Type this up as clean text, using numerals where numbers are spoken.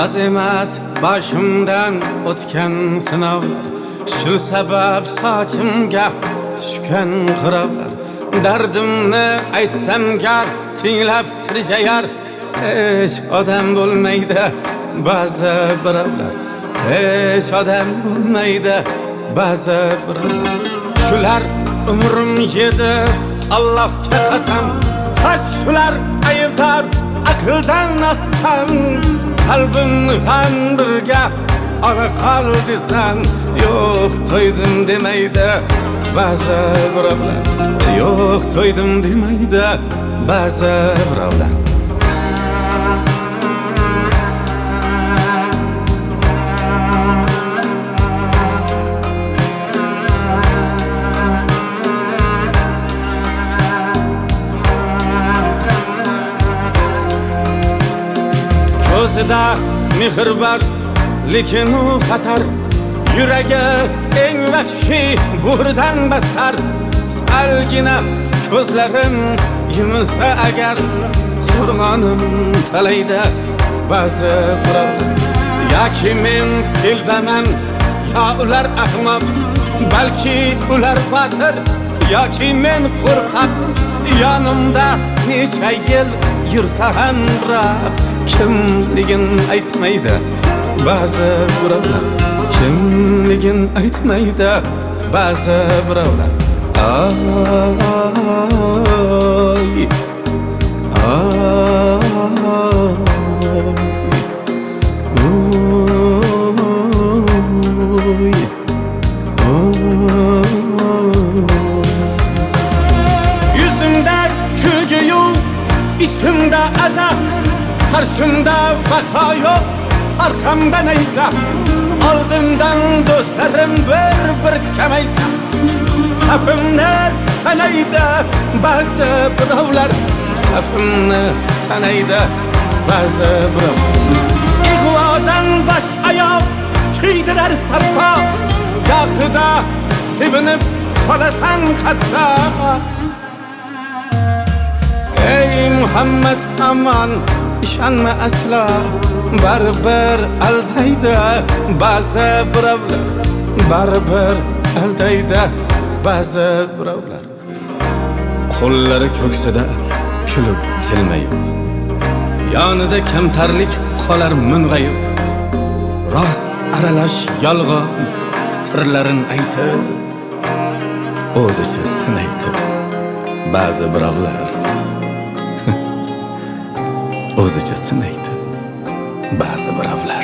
Az emas başımdan o'tgan sinovlar, shu sabab sochimga tushgan qirovlar. Dardimni aytsam gar tinglab tirjayar, hech odam bo'lmaydi ba'zi birovlar, hech odam bo'lmaydi ba'zi birovlar. Shular umrim yedi Allohga qasam, has shular aybdor aqldan ossam. Qalbimni ham birga ona qol desam, yo'q to'ydim demaydi ba'zi birovlar, yo'q to'ydim demaydi ba'zi birovlar. Ko'zida mehr bor, lekin u xatar. Yuragi eng vahshiy bo'ridan battar. Salgina ko'zlarim yumilsa agar, qo'rg'onim talaydi ba'zi birovlar. Yoki men telbaman, yo ular ahmoq, balki ular botir, yoki men qo'rqoq. Yonimda necha yil yursa ham biroq kimligin aytmaydi ba'zi birovlar, kimligin aytmaydi ba'zi birovlar. Ay, yüzümde külgü yok, içimde azap. Karşımda vaka yok, arkamda neyse. Aldımdan dostlarım bir kemeyse. Safımni sanaydi ba'zi birovlar, safimni sanaydi ba'zi birovlar. Ig'vodan bosh oyoq kiydirar sarpo, gohida sevinib qolasan hatto. Ey Muhammad aman, ishonma aslo, baribir aldaydi ba'zi birovlar, baribir aldaydi ba'zi birovlar. Qo'llari ko'ksida kulib jilmayib, yonida kamtarlik qolar mung'ayib. Rost aralash yolg'on sirlarin aytib, o'zicha sinaydi ba'zi birovlar, o'zicha sinaydi ba'zi birovlar.